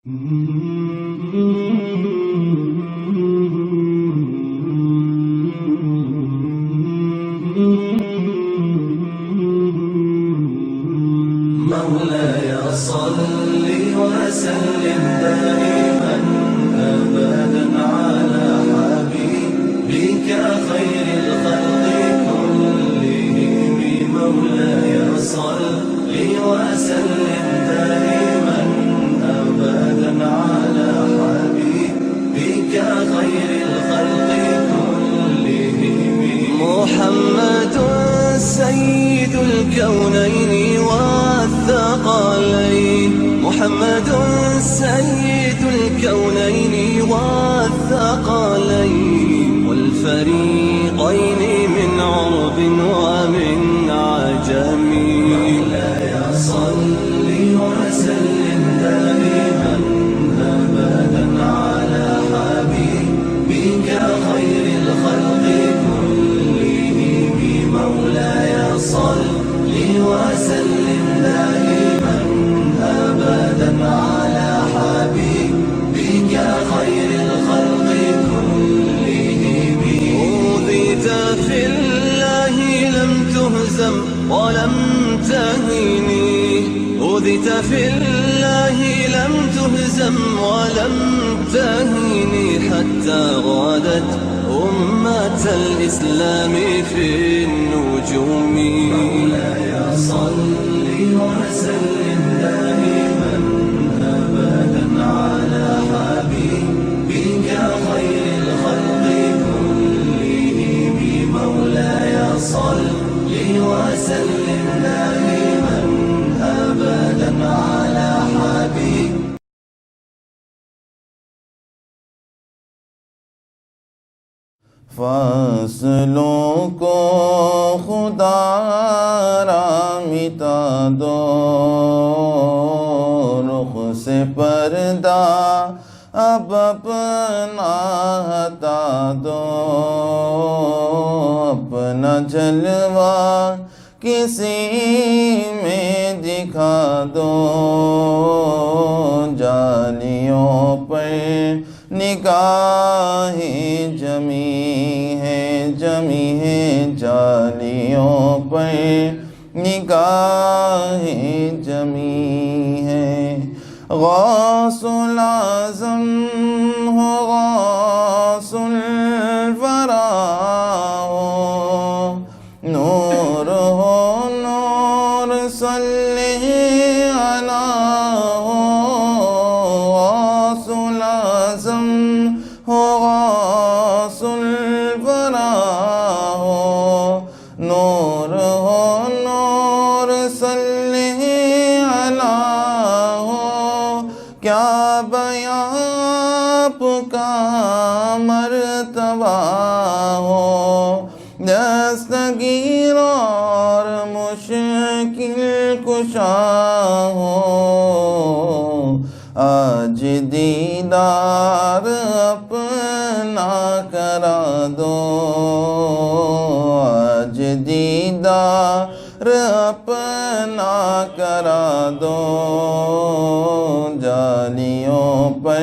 مولاي صل وسلم دائما أبدا على حبيبك خير الخلق كلهم. مولاي صل وسلم دائما أبدا على حبيبك خير الخلق كلهم. محمد سيد الكونين والثقلين، محمد سيد الكونين والثقلين والفريقين من عرب ومن عجم. مولاي صل وسلم دائما أبدا على حبيبك خير الخلق كلهم. مولاي صل وسلم دائما أبدا على حبيبك خير الخلق كلهم. أوذيت في الله لم تهزم ولم تهني، أوذيت في الله لم تهزم ولم تهني حتى غادت أمة الإسلام في النجوم. مولاي صل وسلم دائما أبدا على حبيبك خير الخلق كلهم. مولاي صل وسلم دائما أبدا على حبيبك. فاصلوں کو خدا را مٹا دو، رخ سے پردہ اب اپنا ہٹا دو، اپنا جلوہ کسی میں دکھا دو، جالیوں پر نگاہیں جمی ہے، جمی ہے جالیوں پر نگاہیں جمی ہے. غوث الاعظم ہو، غوث الورا ہو، نور ہو نور صلی علی ہو. غوث الاعظم ہو، غوث الورا ہو، نور ہو نور صلی علی ہو. کیا بیاں آپ کا مرتبہ ہو، دستگیر اور مشکل کشا ہو. آج دیدار اپنا کرا دو، آج دیدار اپنا کرا دو. جالیوں پر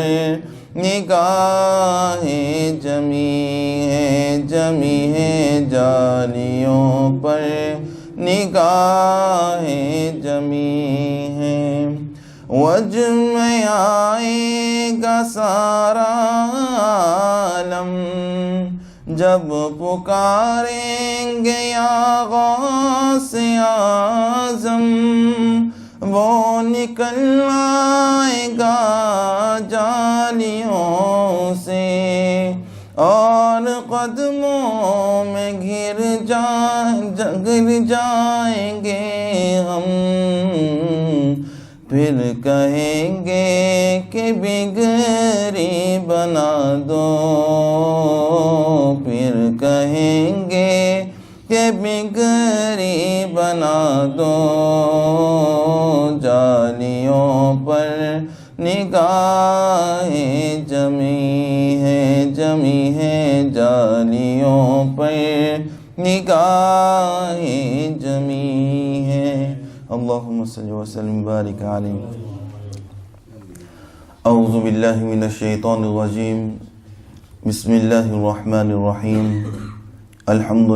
نگاہیں جمی ہے، جمی ہے جالیوں پر نگاہیں جمی ہیں. وجہ میں آئے گا سارا عالم جب پکاریں گے یا غوث اعظم. وہ نکل آئے گا جالیوں سے اور قدموں میں گر جائیں گے ہم. پھر کہیں گے کہ بگڑی بنا دو، پھر کہیں گے کہ بگڑی بنا دو. جالیوں پر نگاہیں جمی ہے، جمی ہے جالیوں پر نگاہیں جمی ہے. اللہم صلی وسلم بارک علیہ. أعوذ بالله من الشيطان الرجيم. بسم الله الرحمن الرحيم. الحمد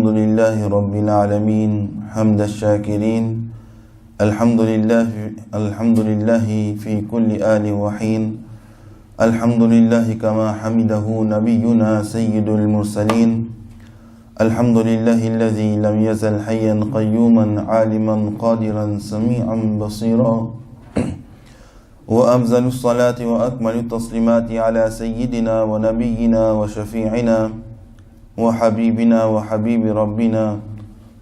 لله رب العالمين حمد الشاكرين. الحمد لله في كل آل وحين. الحمد لله كما حمده نبينا سيد المرسلين. الحمد لله الذي لم يزل حيا قيوما عالما قادرا سميعا بصيرا. وأفضل الصلاة وأكمل التسليمات على سيدنا ونبينا وشفيعنا وحبيبنا وحبيب ربنا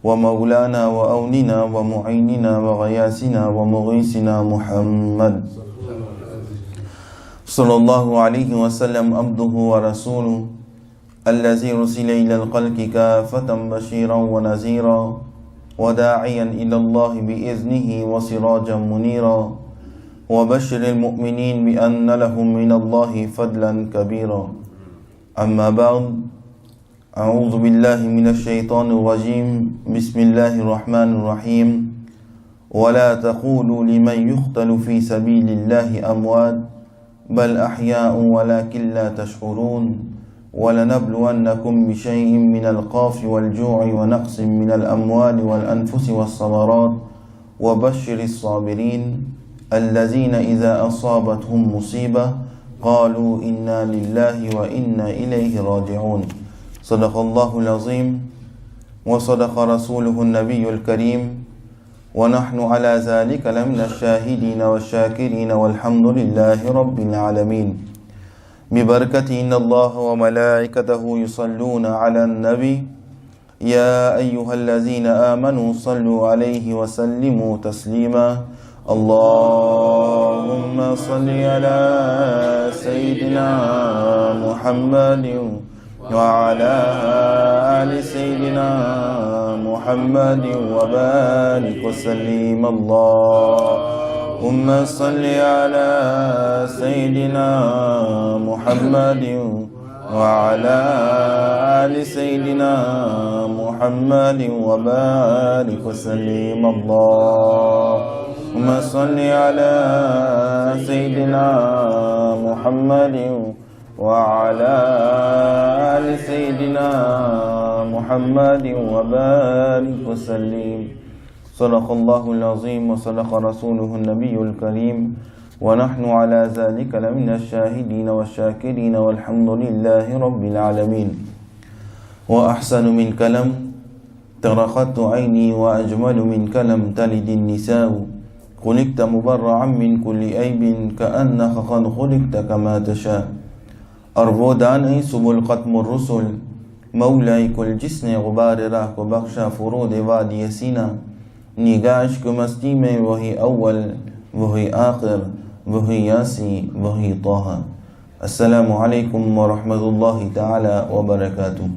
ومولانا وأولنا ومعيننا وغياسنا ومغيثنا محمد صلى الله عليه وسلم عبده ورسوله الذي رسل إلى الخلق كافة بشيرا ونذيرا وداعيا إلى الله بإذنه وسراجا منيرا وبشر المؤمنين بأن لهم من الله فضلا كبيرا. أما بعد، أعوذ بالله من الشيطان الرجيم. بسم الله الرحمن الرحيم. ولا تقولوا لمن يقتل في سبيل الله أموات بل أحياء ولكن لا تشعرون. ولنبلونكم بشيء من الخوف والجوع ونقص من الأموال والأنفس والثمرات وبشر الصابرين الذين إذا أصابتهم مصيبة قالوا إنا لله وإنا إليه راجعون. صدق الله العظيم وصدق رسوله النبي الكريم ونحن على ذلك لمن الشاهدين والشاكرين والحمد لله رب العالمين. ببركة إن الله وملائكته يصلون على النبي يا أيها الذين آمنوا صلوا عليه وسلموا تسليما. اللهم صل على سيدنا محمد وعلى آل سيدنا محمد وبارك وسلم. اللهم صل على سيدنا محمد وعلى آل سيدنا محمد وبارك وسلم. اللهم صل على سيدنا محمد وعلى آل سيدنا محمد وبارك وسلم. صدق الله العظيم وصدق رسوله النبي الكريم ونحن على ذلك لمن الشاهدين والشاكرين والحمد لله رب العالمين. وأحسن من كلام ترخت عيني وأجمل من كلام تلد النساء. خلقت مبرعا من كل عيب كأنك قد خلقت كما تشاء. أربودان سبل ختم الرسل مولاي كل جسن غبار راك بخشا فرود وادي سينا. نگاش كمستی میں وہی اول وہی آخر وہی یاسی وہی طه. السلام عليكم ورحمة الله تعالى وبركاته.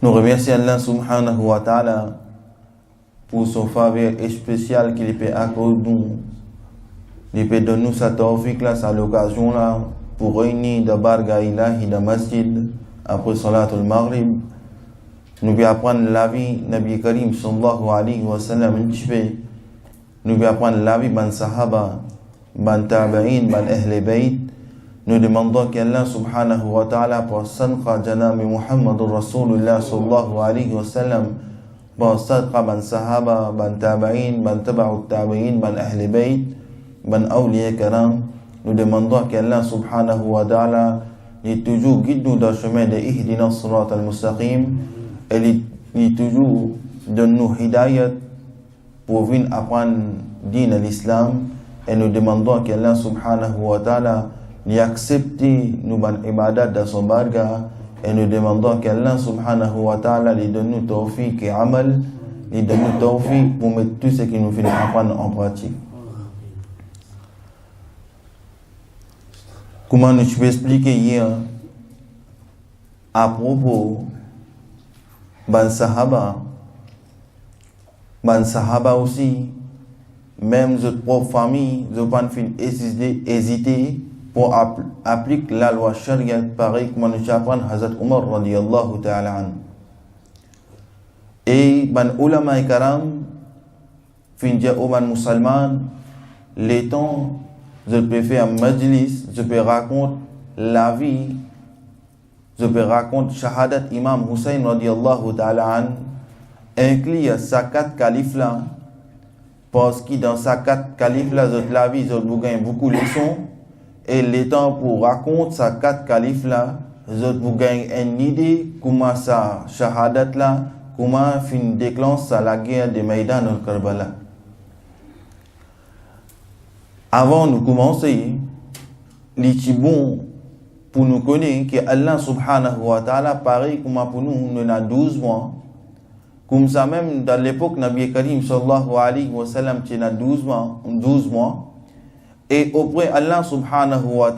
Nous remercions Allah subhanahu wa ta'ala pour son faveur spécial qu'il peut accorder. Il peut donner sa tawfiq là, à l'occasion là, pour réunir de barga ilahi de masjid après salatul maghrib. Nous lui apprendre la vie Nabi Karim sallallahu alayhi wa sallam un petit peu. Nous lui apprendre la vie ban sahaba, ban tabi'in, ban ahl bayt. Nous demandons qu'Allah subhanahu wa ta'ala pour sadqa janami Muhammadur Rasulullah sallallahu alayhi wa sallam, pour sadqa ban sahaba, ban tabi'in, ban taba'ut tabi'in, ban ahl bayt, ban awliya karam. Nous demandons qu'Allah subhanahu wa ta'ala est toujours guide nous dans le chemin de ihdina sirat al-mustaqim. Elle est toujours donne-nous hidayat pour venir apprendre din l'islam. Et nous demandons qu'Allah subhanahu wa ta'ala lui accepte nous ban ibadat dans son barga. Et nous demandons qu'Allah subhanahu wa ta'ala lui donne nous tawfiq et amal, lui donne nous tawfiq pour mettre tout ce qu'il nous fait apprendre en pratique. Comment nous peux expliquer hier à propos ban sahaba aussi, même notre propre famille, ils n'ont pas hésité pour appliquer la loi charia, pareil comme nous apprend Hazrat Umar radiyallahu ta'ala an. Et ban ulama karam fin ja'u ban musulman les temps, je peux faire majlis, je peux raconter la vie, je peux raconter Shahadat Imam Hussein radiallahu ta'ala an, inclure sa 4 califes là, parce que dans sa 4 califes là, la vie, je gagne beaucoup de leçons, et les temps pour raconter sa 4 califes là, je gagne une idée comment ça Shahadat là, comment fin déclenche ça la guerre de Maïdan al-Karbala. Avant de commencer, il bon pour nous connaître que Allah subhanahu wa ta'ala, pareil comme pour nous, nous avons 12 mois. Comme ça même, dans l'époque, Nabi Karim sallallahu alayhi wa sallam, il a 12 mois. Et auprès Allah subhanahu wa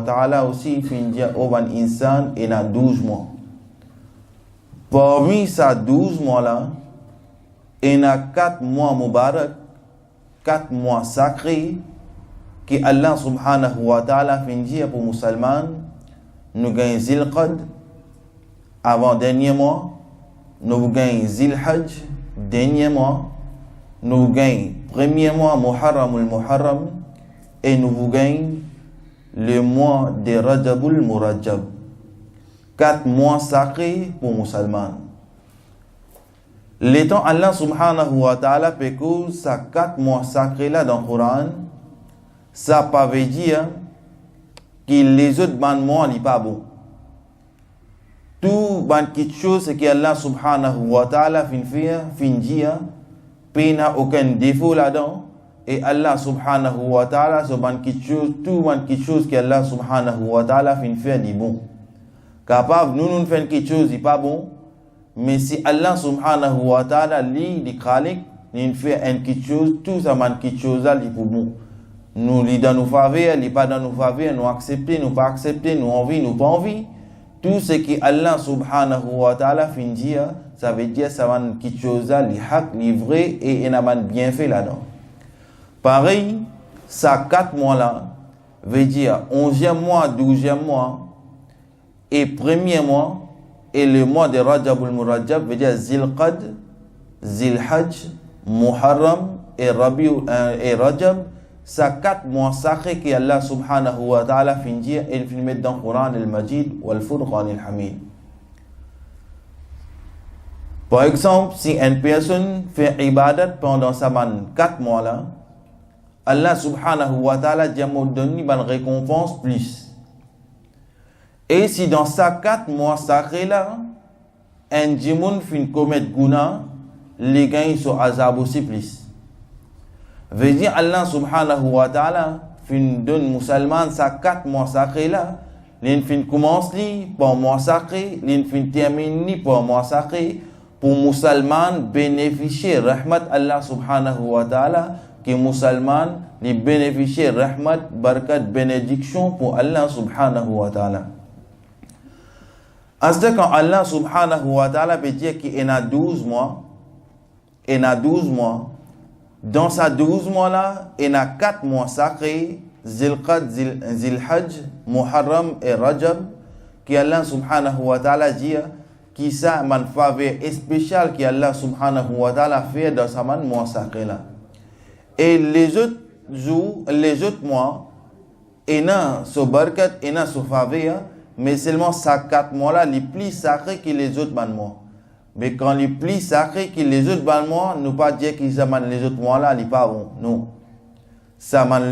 ta'ala aussi, il dit Oban Insan, il a 12 mois. Parmi ces 12 mois-là, il y a 4 mois Mubarak, 4 mois sacrés, que Allah subhanahu wa ta'ala fait dire pour les musulmans, nous gagnons Zilqad, avant dernier mois, nous gagnons Zilhajj, dernier mois, nous gagnons premier mois Muharram al-Muharram, et nous gagnons le mois de Rajabul Murajab. 4 mois sacrés pour les musulmans. L'étant Allah subhanahu wa ta'ala peut que ces 4 mois sacrés là dans le Coran, ça ne veut dire que les autres mois n'est pas bon. Tout quelque chose que Allah subhanahu wa ta'ala fin dire, il n'y a aucun défaut là-dedans. Et Allah subhanahu wa ta'ala, tout quelque chose que Allah subhanahu wa ta'ala fin faire dit bon. Capable, nous faisons quelque chose qui n'est pas bon. Mais si Allah subhanahu wa ta'ala lit les khalik, il fait quelque chose, tout ça quelque chose là, il est bon. Nous li dans nos faveurs, li pas dans nos faveurs, nous accepter, nous pas accepter, nous envie, nous pas envie. Tout ce que Allah subhanahu wa ta'ala fin dire, ça veut dire ça va quelque chose là, li haq, li vrai et il a bien fait là-dedans. Pareil, ça 4 mois là veut dire 11e mois, 12e mois et premier mois et le mois de Rajabul Murajab veut dire Zilqad, Zilhajj, Muharram et Rajab. Ça 4 mois sacrés que Allah subhanahu wa ta'ala fin dire et fin mettre dans le Coran al-Majid ou al-Furqan al-Hamid. Par exemple, si une personne fait ibadat pendant sa 4 mois là, Allah subhanahu wa ta'ala dit donne une récompense plus. Et si dans ces 4 mois sacrés là, un djimoun fin commettre guna, les gains sont azab aussi plus. Veut dire Allah subhanahu wa ta'ala fin donne musulman sa 4 mois sacrés là, l'in fin commence li par mois sacré, l'in fin termine li par mois sacré pour musulman bénéficier rahmat Allah subhanahu wa ta'ala, que musulman li bénéficier rahmat barakat bénédiction pour Allah subhanahu wa ta'ala. Est-ce quand Allah subhanahu wa ta'ala veut dire qu'il y a 12 mois, dans ces 12 mois-là, il y a 4 mois sacrés, Zilqad, Zilhajj, Muharram et Rajab, qui Allah subhanahu wa ta'ala dit, qui ça man faveur spécial qui Allah subhanahu wa ta'ala fait dans ces mois sacrés-là. Et les autres jours, les autres mois, il y a ce barakat, il y a ce faveur, mais seulement ces 4 mois-là, les plus sacrés que les autres mois. Mais quand les plus sacrés que les autres mois, ne pas dire que les autres mois-là, ils ne sont pas bons. Non.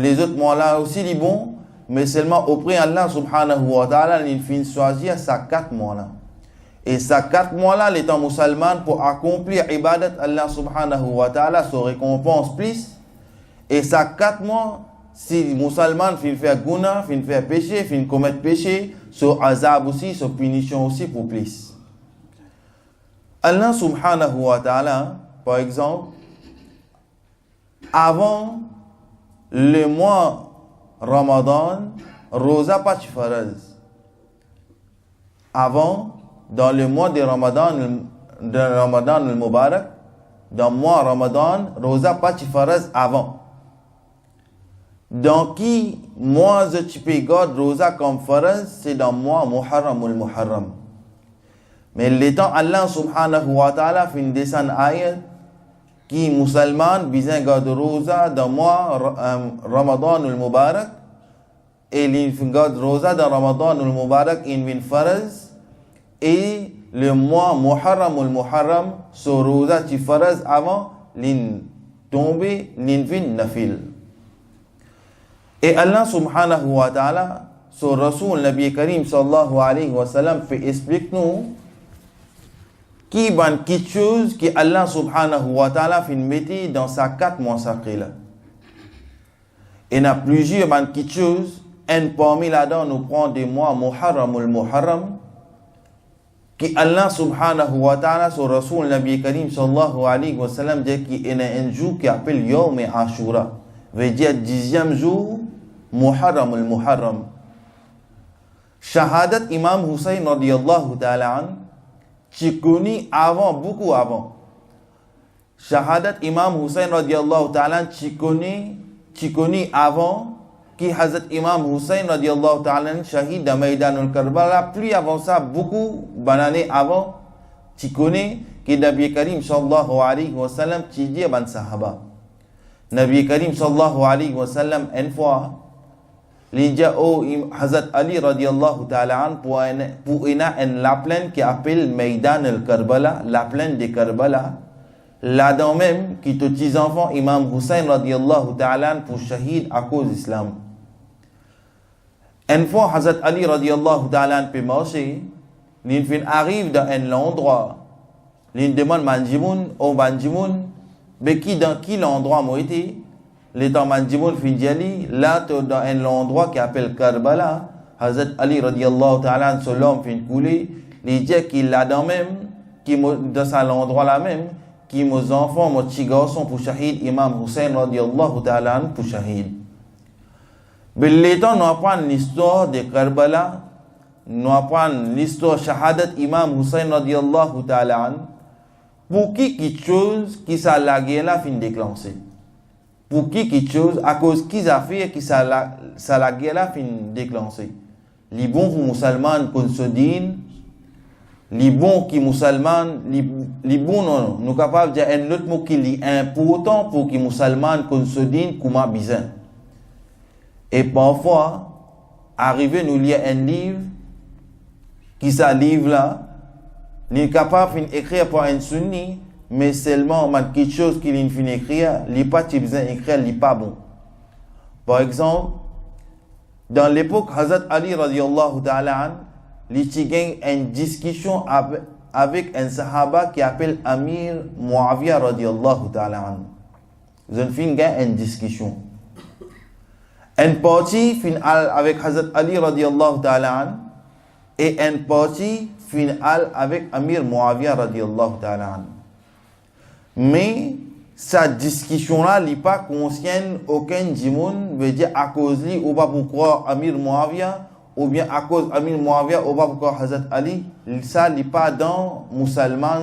Les autres mois-là aussi, ils sont bons, mais seulement auprès d'Allah subhanahu wa ta'ala, il finit choisir ces 4 mois-là. Et ces 4 mois-là, les temps musulmans, pour accomplir ibadat Allah subhanahu wa ta'ala, se récompense plus. Et ces 4 mois, si les musulmans finissent faire guna, finissent faire péché, finissent commettre péché, so azab aussi, so punition aussi pour plus. Allah subhanahu wa ta'ala, par exemple, avant le mois Ramadan, Rosa pas faraz. Avant, dans le mois de Ramadan al-Mubarak, dans le mois Ramadan, Rosa pas faraz avant. Dans qui mois je peux garder Rosa comme faraz, c'est dans le mois Muharram al-Muharram. Mais l'étant Allah subhanahu wa ta'ala fin descend ayat qui musulman bizin garde rosa dans mois Ramadan al-Mubarak et l'in garde rosa dans Ramadan al-Mubarak in vin faraz et le mois Muharram al-Muharram so rosa ci faraz avant l'in tomber l'in vin nafil. Et Allah subhanahu wa ta'ala so Rasul Nabi Karim sallallahu alayhi wa sallam fait explique nous qui ban quelque chose que Allah subhanahu wa ta'ala fin mettre dans sa 4 mois sacrés là. Et il y a plusieurs ban quelque chose, un parmi là-dedans nous prend des mois Muharram al-Muharram que Allah subhanahu wa ta'ala sur Rasul Nabi Karim sallallahu alayhi wa sallam dit qu'il y a un jour qui appelle Yawm Ashura, veut dire 10e jour Muharram al-Muharram. Shahadat Imam Hussein radiyallahu ta'ala an qui connu avant, beaucoup avant. Shahadat Imam Hussein radiyallahu ta'ala qui connu avant qui Hazrat Imam Hussein radiyallahu ta'ala shahid dans Maïdan al-Karbala, plus avant ça, beaucoup d'années avant, qui connaît que Nabi Karim sallallahu alayhi wa sallam qui dit ban sahaba. Nabi Karim sallallahu alayhi wa sallam une fois l'India au Hazrat Ali radiyallahu ta'ala an pour la plaine qui appelle Maïdan al-Karbala, la plaine de Karbala, là-dedans même qui tous les enfants Imam Hussein radiyallahu ta'ala an pour shahid à cause d'Islam. Une fois Hazrat Ali radiyallahu ta'ala an peut marcher, l'in arrive dans un endroit, l'in demande Manjimoun au Manjimoun, mais qui dans quel endroit moi été? Les temps Manjimoun fin diali, là dans un endroit qui appelle Karbala, Hazrat Ali radiyallahu ta'ala an l'homme fin coulé, il dit qu'il là-dedans même, qui dans cet endroit là même, qui mes enfants, mes petits garçons pour shahid Imam Hussein radiyallahu ta'ala an pour shahid. Mais les temps nous apprennent l'histoire de Karbala, nous apprennent l'histoire shahadat Imam Hussein radiyallahu ta'ala an, pour qui quelque chose qui ça la guerre là fin déclencher. Pour qui quelque chose à cause qu'ils a fait qui ça la guerre là fin déclencher. Les bons musulmans qu'on se dit, les bons qui musulmans, les bons non, nous capables de dire un autre mot qui est important pour qui musulmans qu'on se dit comment bizarre. Et parfois, arriver nous lire un livre, qui ça livre là, n'est capable d'écrire pour un sunni, mais seulement quelque chose qu'il est fin écrire, il pas besoin d'écrire, il pas bon. Par exemple, dans l'époque Hazrat Ali radiyallahu ta'ala an, il y a une discussion avec un sahaba qui appelle Amir Muawiyah radiyallahu ta'ala an. Ils ont fait une discussion. Un parti final avec Hazrat Ali radiyallahu ta'ala an et un parti final avec Amir Muawiyah radiyallahu ta'ala an. Mais cette discussion-là n'est pas consciente aucun djimoun, veut dire à cause de ou pas pourquoi Amir Muawiyah, ou bien à cause Amir Muawiyah, ou pas pourquoi Hazrat Ali, ça n'est pas dans musulman,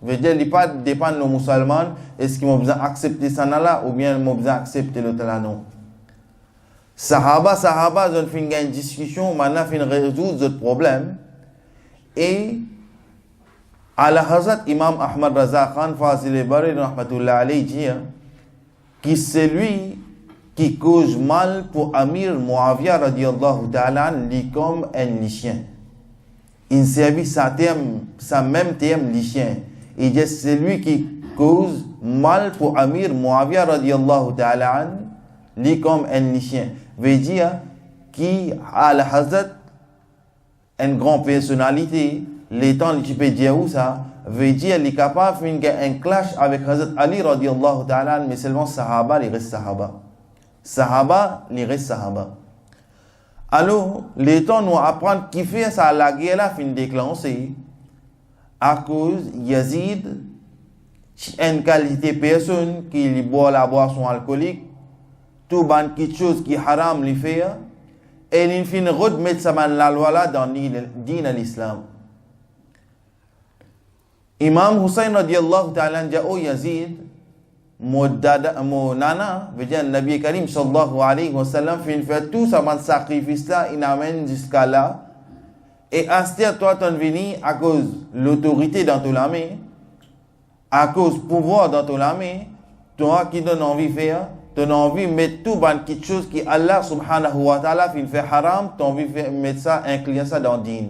veut dire n'est pas dépend de musulman, est-ce qu'ils ont besoin d'accepter ça là, ou bien ils ont besoin d'accepter l'autre là non. Sahaba, ils ont fait une discussion, maintenant ils ont résolu ce problème. Et à la Hazrat Imam Ahmad Raza Khan Fazil Bari rahmatullah alayhi dit qui c'est lui qui cause mal pour Amir Muawiyah radiyallahu ta'ala li comme un lycien. Il servi sa même terme lycien. Il dit c'est lui qui cause mal pour Amir Muawiyah radiyallahu ta'ala li comme un lycien. Veut dire qui à la Hazrat une grande personnalité, les temps tu peux dire où ça veut dire il est capable de faire un clash avec Hazrat Ali radiyallahu ta'ala, mais seulement Sahaba, les restes Sahaba. Sahaba, les restes Sahaba. Alors, les temps nous apprennent qui fait ça, la guerre là fin déclenchée à cause Yazid, une qualité personne qui boit la boisson alcoolique, tout ban quelque chose qui haram li fait, et il fin remettre ça la loi là dans din l'islam. Imam Hussein radiyallahu ta'ala dit au Yazid, mon nana, veut dire Nabi Karim sallallahu alayhi wa sallam, fait tout ça, mon sacrifice là, il amène jusqu'à là. Et Astir, toi, t'en venu à cause de l'autorité dans ton armée. À cause pouvoir dans ton main, toi qui donne envie de faire, tu as envie de mettre tout dans quelque chose qui Allah subhanahu wa ta'ala fait haram, tu as envie de mettre ça, inclure ça dans le din.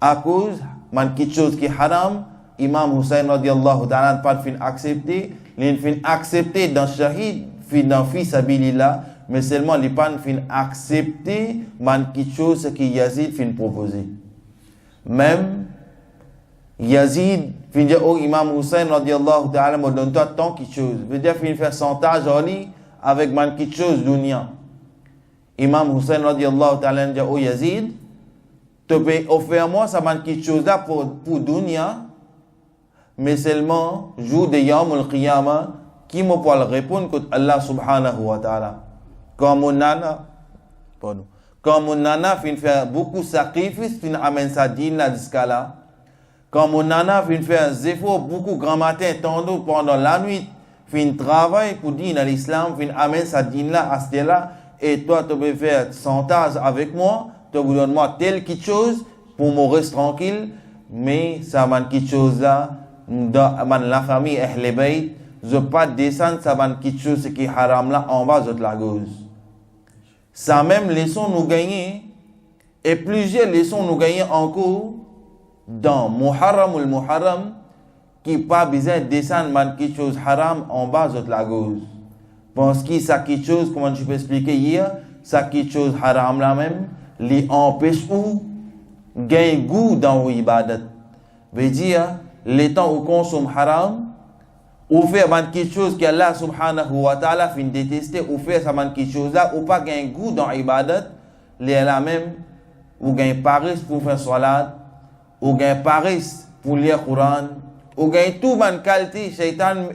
À cause de quelque chose qui est haram, Imam Hussein radiallahu ta'ala pas fin accepter, il fin accepter dans shahid, fin dans fils sabilillah, mais seulement il pas fin accepter quelque chose qui Yazid fin proposer. Même Yazid fin dire au Imam Hussein radiallahu ta'ala me donne toi tant quelque chose. Veut dire fin faire chantage avec quelque chose dunya. Imam Hussein radiallahu ta'ala dit au Yazid, tu peux offrir moi ça quelque chose là pour dunya, mais seulement jour de Yawm al-Qiyamah qui me peut répondre contre Allah subhanahu wa ta'ala. Comme mon nana fin faire beaucoup de sacrifices, fin amène sa dîne là jusqu'à là. Comme mon nana fin faire des efforts beaucoup grand matin, tantôt pendant la nuit, fin travail pour dire à l'islam, fin amène sa dîne là à ce là, et toi tu peux faire chantage avec moi, tu peux donner moi telle quelque chose pour me rester tranquille, mais ça m'a quelque chose là, dans la famille Ahl Bayt, je pas descendre ça m'a quelque chose qui est haram là en bas de la gauche. Ça même leçon nous gagner, et plusieurs leçons nous gagner encore dans Muharram ou le Muharram, qui pas besoin de descendre quelque chose haram en bas de la gauche. Parce que ça quelque chose, comment je peux expliquer hier, ça quelque chose haram là même, les empêche ou gain goût dans l'ibadat. Veut dire, les temps où consomme haram, ou faire quelque chose que Allah subhanahu wa ta'ala fin détester, ou faire ça quelque chose là, ou pas gain goût dans l'ibadat, les là même, ou gain paresse pour faire salat, ou gain paresse pour lire Coran, ou gain tout man qualité, shaitan,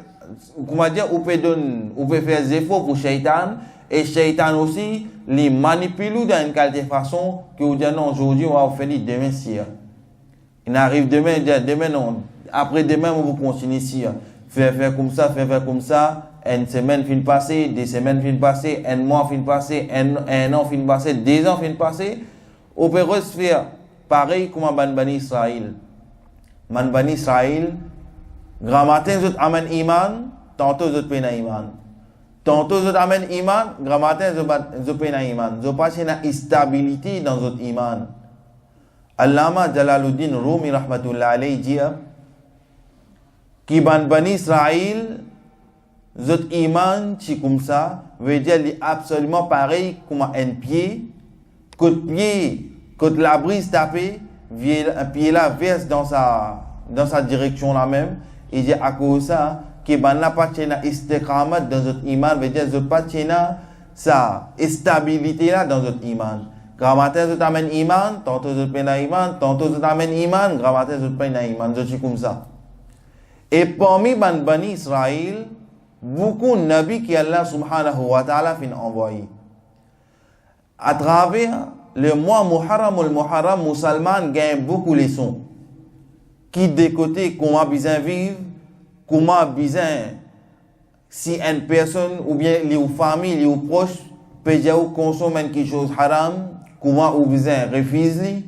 comment dire, ou peut faire des efforts pour shaitan, et shaitan aussi, les manipule dans une qualité façon, que vous dites non, aujourd'hui, on va faire demain si. Il arrive demain non, après demain, on va continuer ici. Faire comme ça, une semaine fin passée, des semaines fin passées, un mois fin passé, un an fin passé, 2 ans fin passé, on peut faire pareil comme Bani Israël. Bani Israël, grand matin, ils amènent iman, tantôt ils peinent iman. Tantôt ils amènent iman, grand matin, ils peinent iman. Ils passent une stabilité dans notre iman. Allama Jalaluddin Rumi rahmatullah alayhi dit qui Bani Israël, zot iman, c'est comme ça, veut dire absolument pareil comme un pied, quand la brise tapée, un pied là verse dans sa direction là même, et dit à cause de ça, qui ban la pas tient istiqamat dans notre iman, veut dire zot pas tient sa stabilité là dans notre iman. Grand matin zot amène iman, tantôt zot peine iman, tantôt zot amène iman, grand matin zot peine iman, zot c'est comme ça. Et parmi Bani Israël, beaucoup de nabis qui Allah subhanahu wa ta'ala fin envoyé. À travers le mois Muharram ou le Muharram, musulman gagne beaucoup de leçons. Qui de côté, comment besoin vivre, comment besoin, si une personne ou bien les familles, les proches, peut consommer quelque chose haram, comment ou besoin refuser,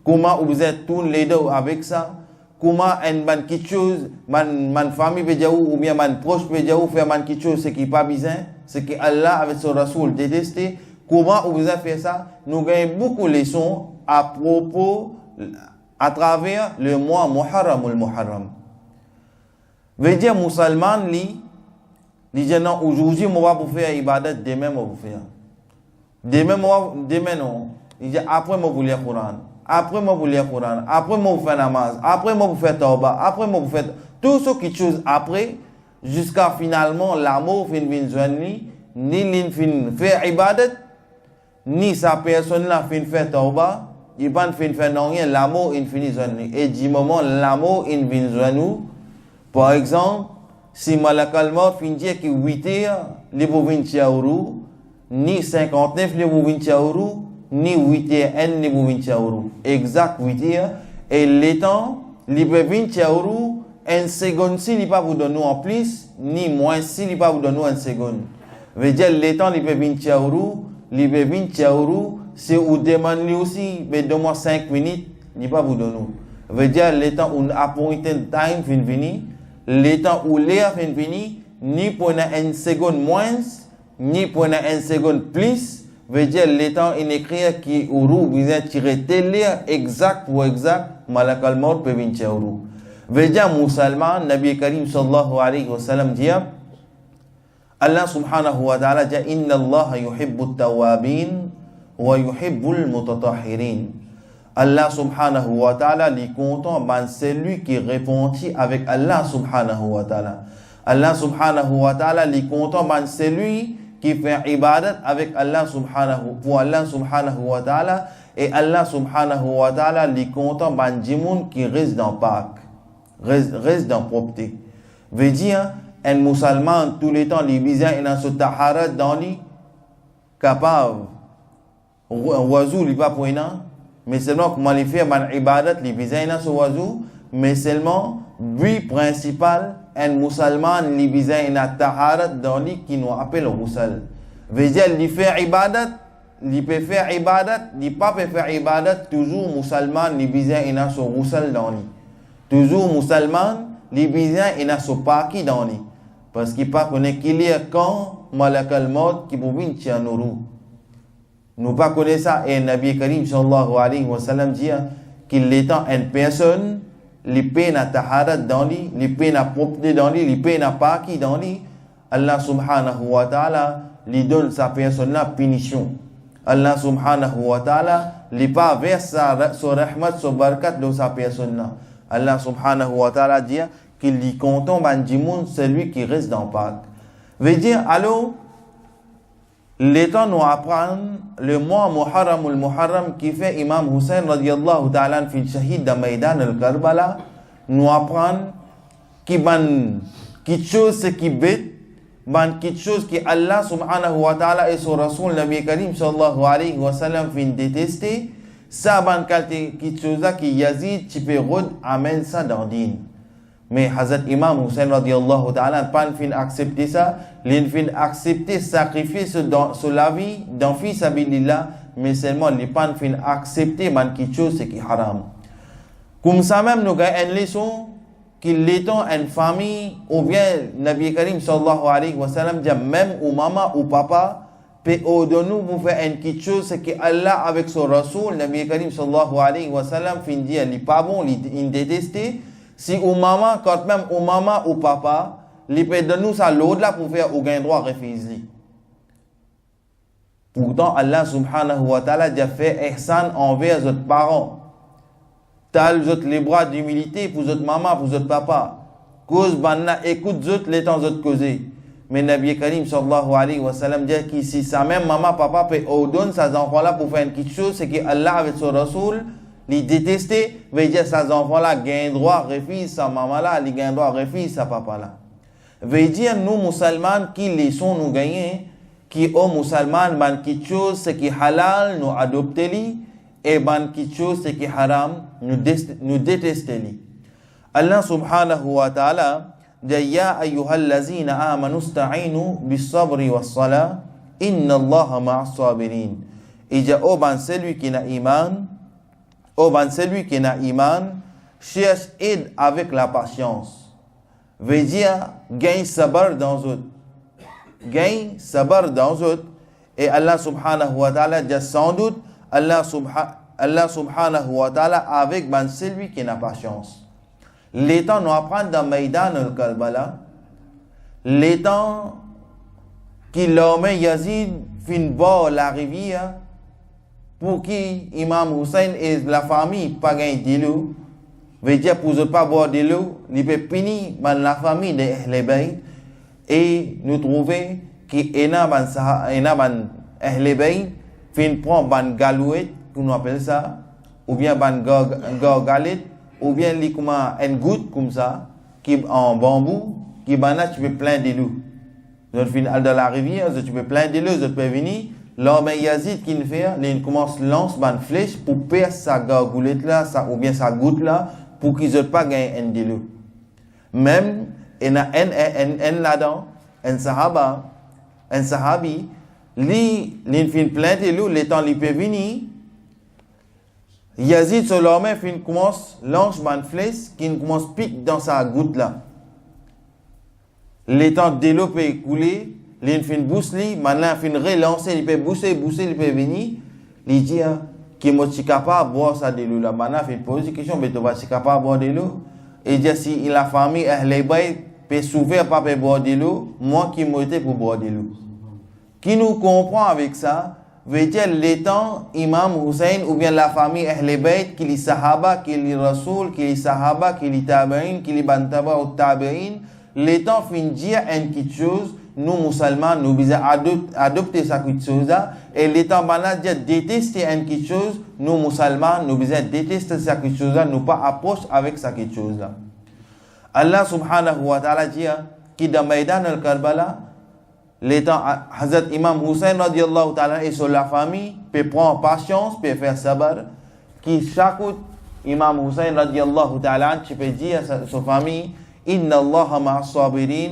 comment ou besoin tourner les deux avec ça. Comment une quelque chose, man famille peut dire ou bien man proche peut dire ou faire quelque chose ce qui pas besoin, ce que Allah avec son Rasoul détesté. Comment vous faire ça? Nous gagnons beaucoup de leçons à propos, à travers le mois Muharram ou le Muharram. Veut dire musulman li dit non aujourd'hui moi va vous faire ibadat, demain moi vous faire. Demain non. Il dit après moi vous lire Coran. Après moi vous lire Coran, après moi vous faire namaz, après moi vous faire tauba, après moi vous faire tout ce qui chose après jusqu'à finalement l'amour fin joindre ni l'in fin faire ibadat ni sa personne là fin faire tauba, il pas fin faire non rien, l'amour infini joindre et du moment l'amour in vin joindre. Par exemple, si malakal maut fin dire que 8 heures les vous 20 euros ni 59 les vous 20 euros ni 8 heures, ni 20 euros. Exact 8 heures. Et les temps, les 20 euros, une seconde si il pas vous donner en plus, ni moins si il pas vous donner en seconde. Veut dire, les temps, les 20 euros, les 20 euros, c'est où demande aussi, mais donne-moi 5 minutes, il pas vous donner. veut dire le temps où appointed time fin fini, le temps où l'air fin fini, ni pour une seconde moins, ni pour une seconde plus, veut dire le temps in écrit qui ouru vient tirer tel l'air exact pour exact, malakal maut peut venir tirer ouru. Veut dire musulman, Nabi Karim sallallahu alayhi wa sallam dit, Allah subhanahu wa ta'ala dit, inna Allah yuhibbu at-tawabin wa yuhibbu al-mutatahhirin. Allah subhanahu wa ta'ala est content, c'est lui qui répondit avec Allah subhanahu wa ta'ala. Allah subhanahu wa ta'ala est content, c'est lui qui fait ibadat avec Allah pour Allah subhanahu wa ta'ala. Et Allah subhanahu wa ta'ala est content, du monde qui reste dans le parc, reste dans la propreté. Veut dire, un musulman, tout le temps, les bizarres, il a ce taharat dans lui, capable. Un oiseau, il va pour mais seulement comment les faire man ibadat les bizarres ce oiseau, mais seulement but principal un musulman les bizarres ina taharat dans lui qui nous appelle le ghusl. Veut dire il fait ibadat, il peut faire ibadat, il pas peut faire ibadat toujours musulman les bizarres ina ce ghusl dans lui. Toujours musulman les bizarres ina ce paki dans lui. Parce qu'il pas connaît qu'il y a quand malakal maut qui peut venir tirer nos roues. Nous pas connaissons ça et Nabi Karim sallallahu alayhi wa sallam dit qu'il est une personne, les peines à taharat dans lui, les peines à propreté dans lui, les peines à paki dans lui, Allah subhanahu wa ta'ala lui donne sa personne la punition. Allah subhanahu wa ta'ala lui pas verse son rahmat, son barakat dans sa personne là. Allah subhanahu wa ta'ala dit qu'il lui content du monde celui qui reste dans le parc. Veut dire alors l'état nous apprend le mois Muharram qui fait Imam Hussein radiyallahu ta'ala fi shahid dans Maïdan al-Karbala nous apprend qui chose qui bête quelque chose qui Allah subhanahu wa ta'ala et son Rasul Nabi Karim sallallahu alayhi wa sallam fin détester ça quelque chose qui Yazid qui peut amène ça dans din. Mais Hazrat Imam Hussein radiyallahu ta'ala pas fin accepter ça, il fin accepter sacrifier sur la vie d'un fils abilillah, mais seulement il pas fin accepter quelque chose qui haram. Comme ça même nous avons une leçon qu'il l'étant une famille ou bien Nabi Karim sallallahu alayhi wa sallam dit même ou maman ou papa peut ordonner pour faire quelque chose que Allah avec son Rasoul Nabi Karim sallallahu alayhi wa sallam fin dit il pas bon, il détester. Si ou maman, quand même ou maman ou papa, les peut donner ça l'autre là pour faire aucun droit refuser. Pourtant, Allah subhanahu wa ta'ala a fait ihsan envers votre parents. Tal votre les bras d'humilité pour votre maman, pour votre papa. Cause banna écoute votre les temps votre causer. Mais Nabi Karim sallallahu alayhi wa sallam dit que si sa même maman, papa peut ordonner ses enfants là pour faire quelque chose, c'est que Allah avec son Rasoul les détester, veut dire ces enfants-là gagnent droit, refusent sa maman-là, ils gagnent droit, refusent sa papa-là. Veut dire, nous, musulmans, qui laissons nous gagner, qui, aux musulmans, ban quelque chose, ce qui est halal, nous adopter, et ban quelque chose, ce qui est haram, nous détester. Allah subhanahu wa ta'ala, dit, Ya ayyuhallazina amanu sta'inu bis sabri was salah, inna Allah ma'as sabirin. Et dit, oh, ban celui qui n'a iman, oh ben celui qui n'a iman cherche aide avec la patience. Veut dire gagne sabar dans eux. Gagne sabar dans eux. Et Allah subhanahu wa ta'ala dit sans doute Allah subhanahu wa ta'ala avec ben celui qui n'a patience. Les temps nous apprennent dans Maïdan al-Karbala. Les temps qui l'homme Yazid fin bord la rivière pour qui Imam Hussein et la famille pas gagné de l'eau, veut dire pour ne pas boire de l'eau, il peut punir la famille de Ahl Bayt et nous trouver qui ena ban Ahl Bayt fin prend ban galouette qu'on nous appelle ça ou bien ban galet ou bien li comme une goutte comme ça qui en bambou qui bana tu peux plein de l'eau. Dans la rivière, tu peux plein de l'eau, tu peux venir. L'homme Yazid qui fait, il commence à lancer une flèche pour perdre sa gargoulette là, ou bien sa goutte là, pour qu'ils ne pas gagner un de l'eau. Même, il y a un là-dedans, un sahabi, il fait plein de l'eau, le temps il peut venir, Yazid sur leur main, fin commence, lance ban flèche, qui commence pique dans sa goutte là. Les temps de l'eau peut couler, les fin bousse li, maintenant fin relancer, il peut bousser, il peut venir, il dit, qui est capable de boire ça de l'eau là. Maintenant, fin pose une question, mais tu vas être capable de boire de l'eau. Et dit, si la famille, les bails, peut s'ouvrir pas pour boire de l'eau, moi qui m'étais pour boire de l'eau. Qui nous comprend avec ça, veut dire les temps Imam Hussein ou bien la famille Ahl Bayt, qui les Sahaba, qui les Rasoul, qui les Sahaba, qui les Tabi'in, qui les Bantaba ou Tabi'in, les temps fin dire une petite chose, nous musulmans, nous devons adopter cette petite chose là, et les temps bana dire détester une petite chose, nous musulmans, nous devons détester cette petite chose là, nous pas approche avec cette petite chose là. Allah subhanahu wa ta'ala dit qui dans Maïdan al-Karbala, les temps Hazrat Imam Hussein radiallahu ta'ala et sur la famille peut prendre patience, peut faire sabar, qui chaque Imam Hussein radiallahu ta'ala tu peux dire à sa famille inna Allah ma'as sabirin,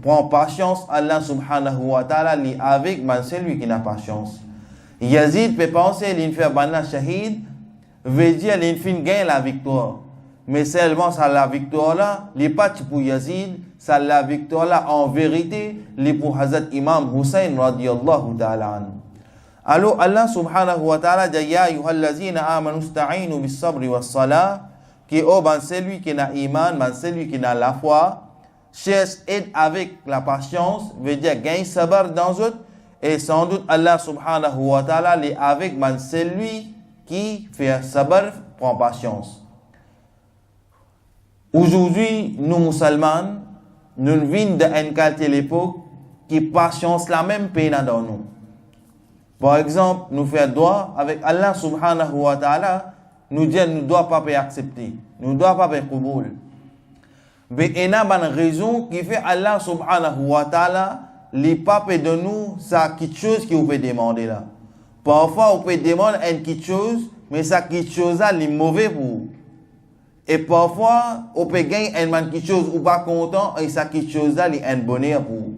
prend patience, Allah subhanahu wa ta'ala li avec man celui qui n'a patience. Yazid peut penser l'in fait banna shahid veut dire l'in fin gagne la victoire. Mais seulement ça la victoire là, n'est pas pour Yazid, ça la victoire là en vérité, les pour Hazrat Imam Hussein radiyallahu ta'ala anhu. Alors Allah subhanahu wa ta'ala dit ya ayyuhallazina amanu ista'inu bis sabri was salah, qui oh ben celui qui n'a iman, ben celui qui n'a la foi, cherche aide avec la patience, veut dire gagne sabar dans eux, et sans doute Allah subhanahu wa ta'ala est avec ben celui qui fait sabar, prend patience. Aujourd'hui, nous musulmans, nous vivons dans une qualité l'époque qui patience la même peine dans nous. Par exemple, nous faisons droit avec Allah subhanahu wa ta'ala, nous disons nous ne doit pas accepter, nous ne doit pas qubul. Mais il y a une raison qui fait Allah subhanahu wa ta'ala, les papes de nous, ça quelque chose qui vous peut demander là. Parfois, vous pouvez demander une quelque chose, mais ça quelque chose là, est mauvais pour vous. Et parfois, on peut gagner quelque chose ou pas content, et ça quelque chose là, est un bonheur pour vous.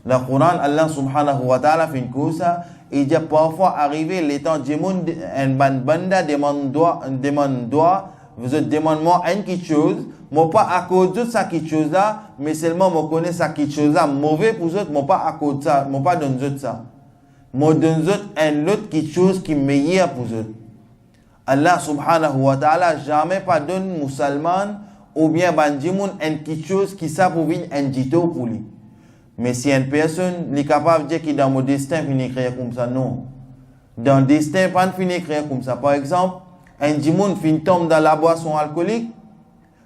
Le Coran, Allah subhanahu wa ta'ala fait une chose, il dit parfois arriver les temps du monde, un banda demande droit, vous demandez moi quelque chose, moi pas à cause de ça quelque chose là, mais seulement moi connais ça quelque chose là, mauvais pour eux, moi pas à cause de ça, moi pas donne eux ça. Moi donne eux un autre quelque chose qui est meilleur pour eux. Allah subhanahu wa ta'ala jamais pas donne musulman ou bien bandimoun une quelque chose qui ça pour venir un dito pour lui. Mais si une personne est capable de dire qu'il dans mon destin finit écrire comme ça, non. Dans le destin pas finit écrire comme ça. Par exemple, un dimoun finit tombe dans la boisson alcoolique,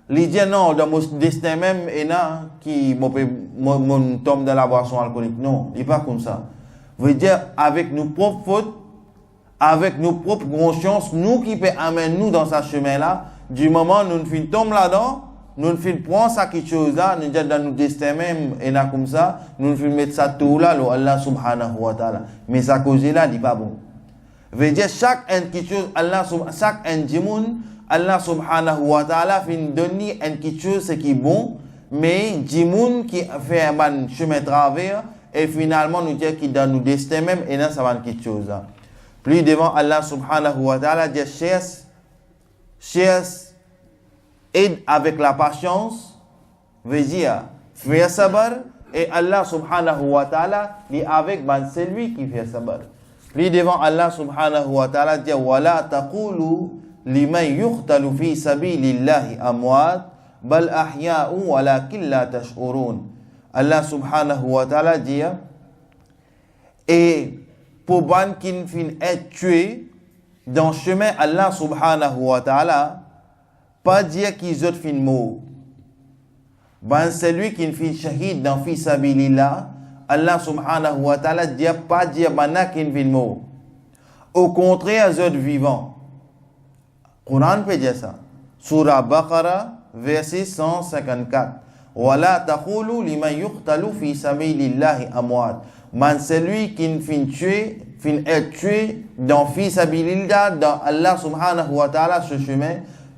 il dit non, dans mon destin même et là qui mon tombe dans la boisson alcoolique. Non, il n'est pas comme ça. Veut dire avec nos propres fautes, avec nos propres consciences, nous qui peut amener nous dans ce chemin-là, du moment où nous finissons tomber là-dedans, nous finissons prendre ça quelque chose là, nous disons dans nos destins même, et là comme ça, nous finissons mettre ça tout là, Allah subhanahu wa ta'ala. Mais ça cause là, il n'est pas bon. Veut dire chaque quelque chose, chaque djimoun, Allah subhanahu wa ta'ala finit donner quelque chose ce qui est bon, mais djimoun qui fait un bon chemin de travers, et finalement nous disons qu'il dans nos destins même, et là ça va quelque chose là. Plus devant Allah subhanahu wa ta'ala dit cherche aide avec la patience, veut dire faire sabar, et Allah subhanahu wa ta'ala dit avec celui qui fait sabar. Plus devant Allah subhanahu wa ta'ala dit wala taqulu liman yuqtalu fi sabilillahi amwat bal ahya'u walakin la tash'urun. Allah subhanahu wa ta'ala dit et pour ban qui fin être tué dans le chemin Allah subhanahu wa ta'ala, pas dire qu'ils ont fin mort. Ban celui qui fin shahid dans fi sabilillah, Allah subhanahu wa ta'ala dit pas dire bana qui fin mort. Au contraire, ils sont vivants. Coran peut dire ça. Surah Baqarah, verset 154. Wala taqulu liman yuqtalu fi sabilillahi amwat. Man celui qui fin être tué dans fi sabilillah, dans Allah subhanahu wa ta'ala ce chemin,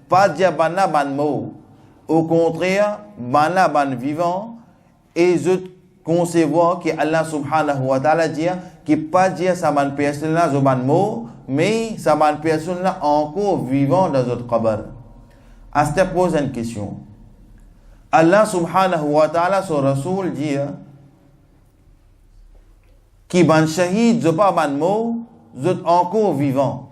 pas dire ban mort. Au contraire, ban vivant, et concevoir que Allah subhanahu wa ta'ala dit que pas dire ça man personne là zoban mot mais ça man personne là encore vivant dans notre qabr. À ce pose une question. Allah subhanahu wa ta'ala son rasoul dit qui ban shahid zo pas ban mot zot encore vivant.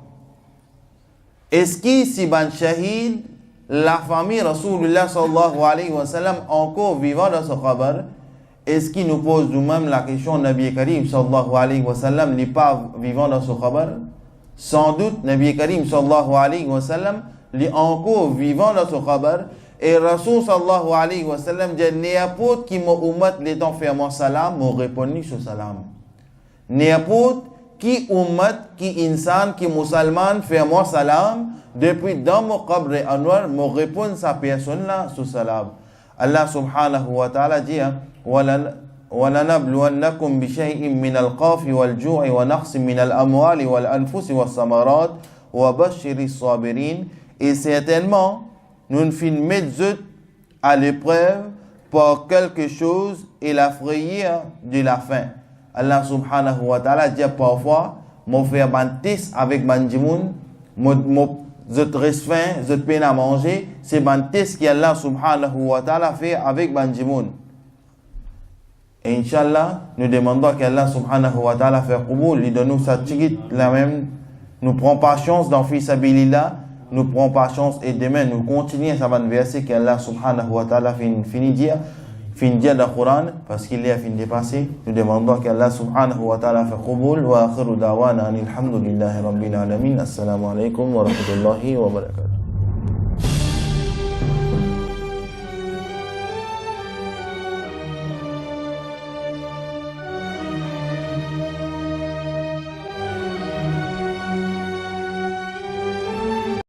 Est-ce que si ban shahid la famille Rasulullah sallallahu alayhi wa sallam encore vivant dans ce qabr? Est-ce qu'il nous pose nous-mêmes la question, Nabi Karim sallallahu alayhi wa sallam n'est pas vivant dans ce qabr? Sans doute, Nabi Karim sallallahu alayhi wa sallam est encore vivant dans ce qabr. Et Rasul sallallahu alayhi wa sallam dit, n'importe qui m'a ummat l'étant fait mon salam, m'a répondu ce salam. N'importe qui ummat, qui insan, qui musulman fait mon salam, depuis dans mon qabr et anwar, m'a répondu sa personne là, ce salam. Allah subhanahu wa ta'ala dit, وَلَنَبْلُوَنَّكُمْ بِشَيْءٍ مِّنَ الْخَوْفِ وَالْجُوعِ وَنَقْصٍ مِّنَ الْأَمْوَالِ وَالْأَنفُسِ وَالثَّمَرَاتِ وَبَشِّرِ الصَّابِرِينَ. Et certainement, nous nous mettons à l'épreuve pour quelque chose et la frayeur de la faim. Allah subhanahu wa ta'ala dit parfois, mon frère bantis avec banjimoun, je reste faim, je peine à manger, c'est bantis qui Allah subhanahu wa ta'ala fait avec banjimoun. Et Inch'Allah, nous demandons qu'Allah subhanahu wa ta'ala fait qouboul, il donne nous sa tigit, la même, nous prend pas chance dans Fi Sabilillah, nous prend pas chance et demain nous continuons ça va verser qu'Allah subhanahu wa ta'ala finit dire dans le Coran, parce qu'il est fini de passer, nous demandons qu'Allah subhanahu wa ta'ala fait qouboul, wa akhiru da'wana alhamdulillahi rabbil alamin, assalamu alaikum wa rahmatullahi wa barakatuh.